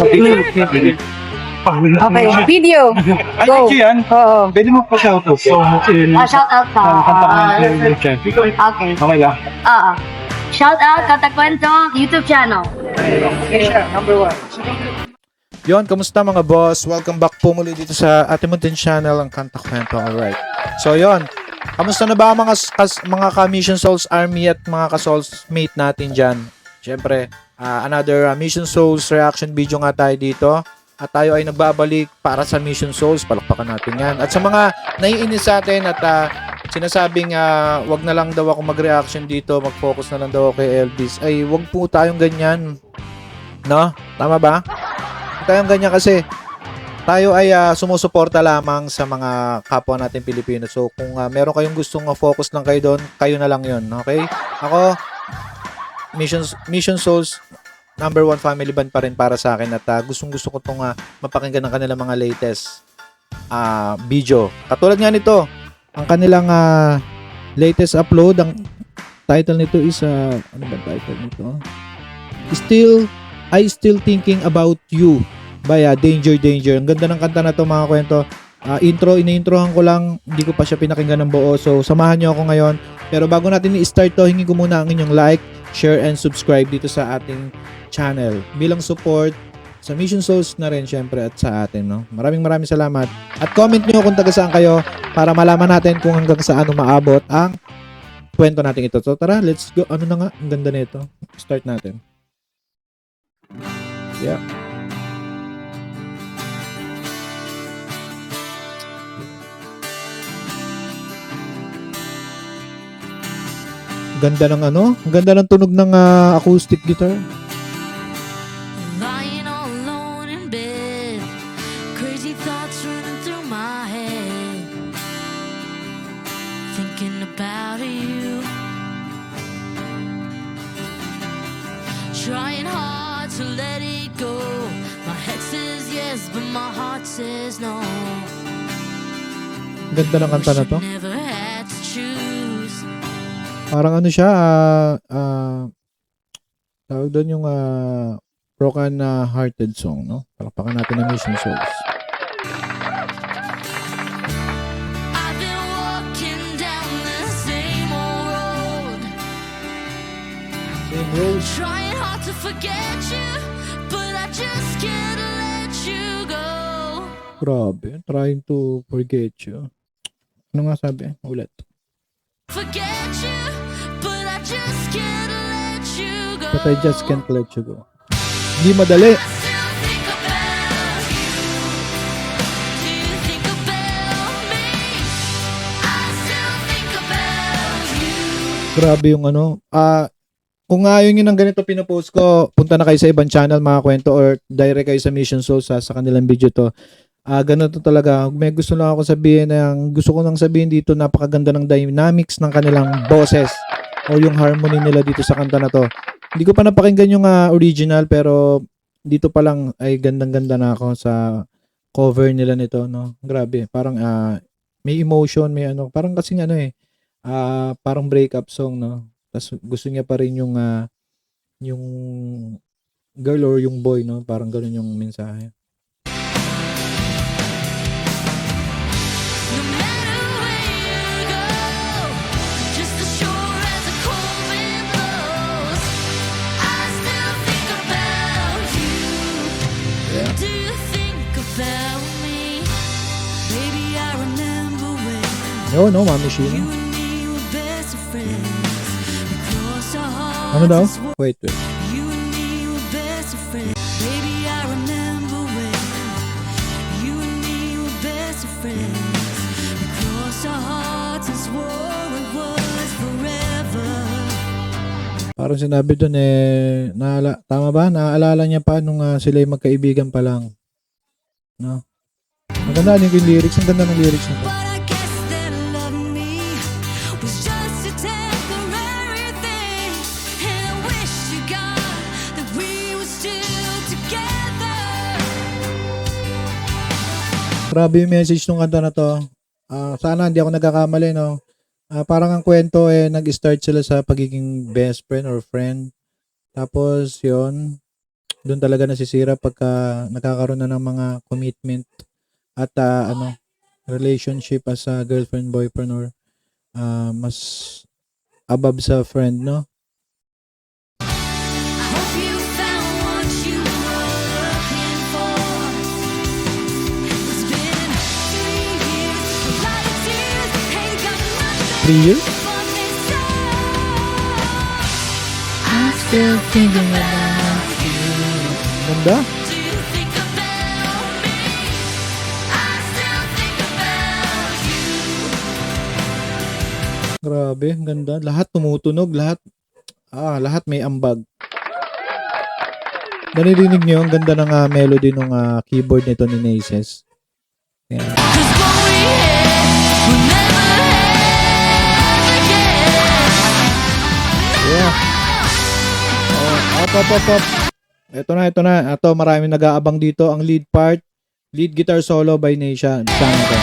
Okay, video. Ay, Go. ito yan. Oo. Pwede mo pa-shoutout. Shout out ka. Okay. Okay lang. Shout out Katakwento YouTube channel. Yon, kamusta mga boss? Welcome back po muli dito sa ating muntin channel, ang Kanta Kwento. Alright. So yon, kamusta na ba mga ka-Mission Souls Army at mga ka-Souls mate natin dyan? Siyempre, another Mission Souls reaction video nga tayo dito. At tayo ay nagbabalik para sa Mission Souls. Palakpakan natin yan. At sa mga naiinis sa atin at sinasabing wag na lang daw ako mag-reaction dito, mag-focus na lang daw ako kay Elvis, ay wag po tayong ganyan. No? Tama ba? Huwag tayong ganyan kasi tayo ay sumusuporta lamang sa mga kapwa natin Pilipino. So kung meron kayong gustong focus lang kayo doon, kayo na lang yun. Okay? Ako, Mission Souls, number 1 family band pa rin para sa akin at gustong-gusto ko itong mapakinggan ng kanilang mga latest video. Katulad nga nito, ang kanilang latest upload, ang title nito is ano ba title nito? I Still Thinking About You by Danger. Ang ganda ng kanta na to mga kwento. Ini-introhan ko lang, hindi ko pa siya pinakinggan ng buo. So samahan niyo ako ngayon. Pero bago natin i-start to, hingin ko muna ang inyong like, share, and subscribe dito sa ating channel bilang support sa Mission Souls na rin syempre at sa atin, no? Maraming salamat. At comment nyo kung taga saan kayo para malaman natin kung hanggang saan umaabot ang kwento natin ito. So tara, let's go. Ano na nga? Ang ganda nito. Start natin. Yeah. Ganda ng ang ganda ng tunog ng acoustic guitar. Lying all alone in bed, crazy thoughts running through my head, thinking about you, trying hard to let it go. My head says yes, but my heart says no. Ganda ng kanta na to. Never had to choose. Parang ano siya, tawag doon yung broken hearted song, no? Palakpakan natin ang Mission Souls. I've been walking down the same old road, trying hard to forget you, but I just can't let you go. Grabe, trying to forget you. Ano nga sabi? Ulit. Forget you, but I just can't let you go. But I just can't let you go. Hindi madali. I still think about you. Do you think about me? I still think about you. Grabe yung kung ayaw nyo ng ganito pinopost ko, punta na kayo sa ibang channel mga kwento or direct kayo sa Mission Souls sa kanilang video to. Ganun to talaga. May gusto lang ako sabihin gusto ko lang sabihin dito, napakaganda ng dynamics ng kanilang boses o yung harmony nila dito sa kanta na to. Hindi ko pa napakinggan yung original pero dito pa lang ay gandang-ganda na ako sa cover nila nito, no. Grabe, parang may emotion, may parang kasing parang breakup song, no. Tapos gusto niya pa rin yung girl or yung boy, no. Parang ganoon yung mensahe. No matter where you go, just as sure as a cold wind blows, I still think about you. Yeah. Do you think about me? Baby, I remember when No, Mami you Sheena. and me were best of friends. We crossed our hearts. Ano daw? as one. Wait. You and me were best of friends. Baby, I remember when you and me were best of friends. We crossed our hearts and swore it was forever. Parang sinabi doon tama ba? Naaalala niya pa nung sila yung magkaibigan pa lang. No? Ang ganda din yung lyrics. Ang ganda ng lyrics nito. But I guess that love me was just a temporary thing, and I wish to God that we were still together. Grabe yung message nung kanta na to. Sana hindi ako nagkakamali, no? Parang ang kwento nag-start sila sa pagiging best friend or friend. Tapos, yon Doon talaga nasisira pagka nagkakaroon na ng mga commitment at relationship as a girlfriend, boyfriend, or mas above sa friend, no? Hope you found what you were looking for. It's been 3 years, a lot of tears, ain't got nothing 3 years? but this song. I'm still thinking about Ganda. Do you think about me? I still think about you. Grabe, ang ganda. Lahat tumutunog, lahat may ambag. Naririnig niyo ang ganda ng melody ng keyboard nito ni Naces. Ayan. 'Cause what we had, we'll never have again. Yeah. Up. Ito na. Ito, maraming nag-aabang dito. Ang lead guitar solo by Nacia. Sana to.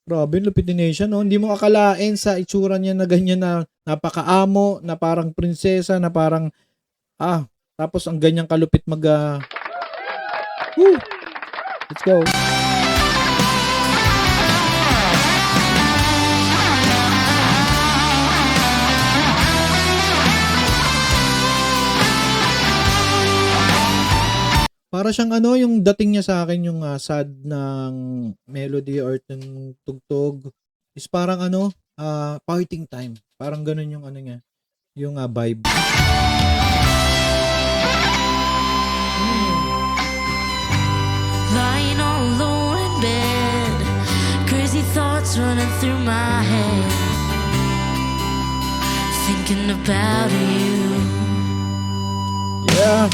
Grabe, lupit ni Nacia, no? Hindi mo akalain sa itsura niya na ganyan na napakaamo, na parang prinsesa, na parang, tapos ang ganyang kalupit woo! Let's go. Para siyang yung dating niya sa akin, yung sad ng melody or ng tugtog is parang parting time. Parang ganun yung niya, yung vibe. Lying all alone in bed, crazy thoughts running through my head, thinking about you. Yeah.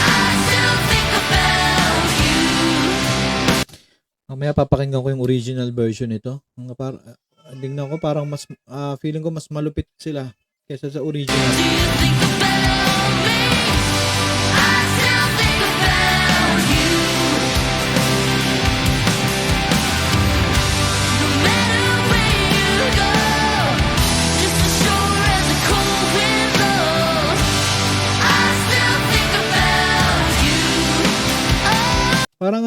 I still think about you. Mamaya papakinggan ko yung original version nito. Tingnan ko parang mas feeling ko mas malupit sila kaysa sa original. Do you think about me? I still think about you. No matter where you go, just as sure as the cold wind blows, I still think about you. Parang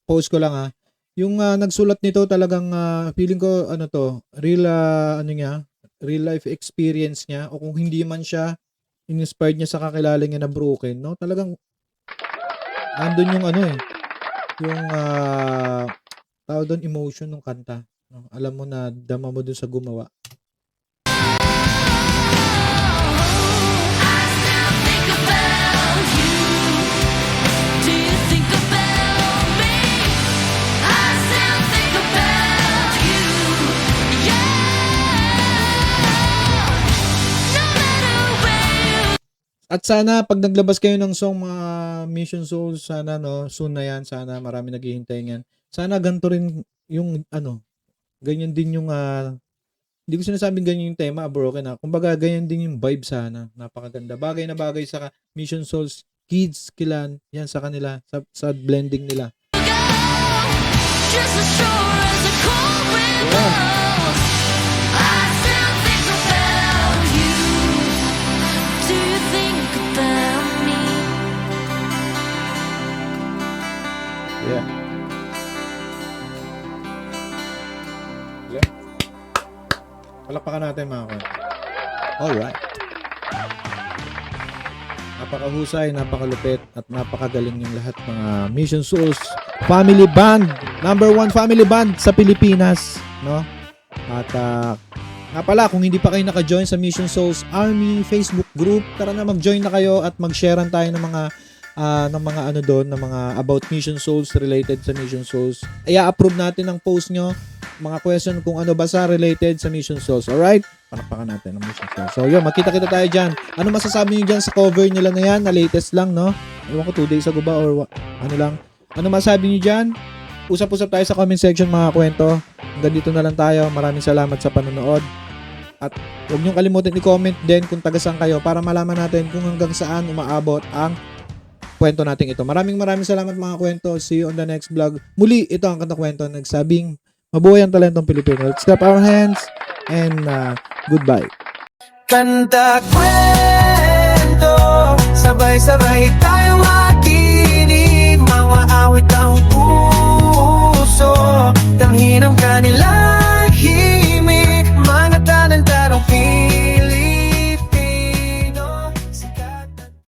post ko lang yung nagsulat nito talagang feeling ko real real life experience niya, o kung hindi man siya inspired niya sa kakilala niya na broken, no? Talagang andun yung yung tawag doon, emotion ng kanta, no? Alam mo na dama mo dun sa gumawa. I still think about you. Do you think about me? I still think about you. Yeah. No matter where you. At sana pag naglabas kayo ng song, mga Mission Souls, sana soon na yan, sana marami naghihintay niyan. Sana ganito rin yung ganyan din yung hindi ko sinasabing ganyan yung tema, broken kumbaga ganyan din yung vibe, sana napakaganda, bagay na bagay sa Mission Souls Kids Kilan, yan sa kanila, sa blending nila. Just as sure as the cold wind blows, I still think about you. Do you think about me? Yeah. Palakpakan natin mga kwan. Alright. Napakahusay, napakalupit, at napakagaling yung lahat mga Mission Souls family band. Number 1 family band sa Pilipinas, no? At nga pala, kung hindi pa kayo naka-join sa Mission Souls Army Facebook group, tara na, mag-join na kayo at mag-sharean tayo ng mga doon, ng mga about Mission Souls, related sa Mission Souls. I-approve natin ang post nyo, mga question kung ano ba sa related sa Mission Souls. Alright? Palakpakan natin ang Mission Souls. So yun, makita-kita tayo dyan. Ano masasabi nyo dyan sa cover nila na yan, na latest lang, no? Ewan ko, 2 days ago ba or ano lang. Ano masasabi nyo dyan? Usap-usap tayo sa comment section, mga kwento. Hanggang dito na lang tayo. Maraming salamat sa panonood. At huwag nyo kalimutan i-comment din kung taga saan kayo, para malaman natin kung hanggang saan umaabot ang kwento natin ito. Maraming salamat mga kwento. See you on the next vlog. Muli, ito ang Kanta Kwento nagsabing, mabuhay ang talentong Pilipino. Let's clap our hands and goodbye. Kanta kwento, sabay-sabay tayong makinig. Mga awit ang puso, tanghin ang kanila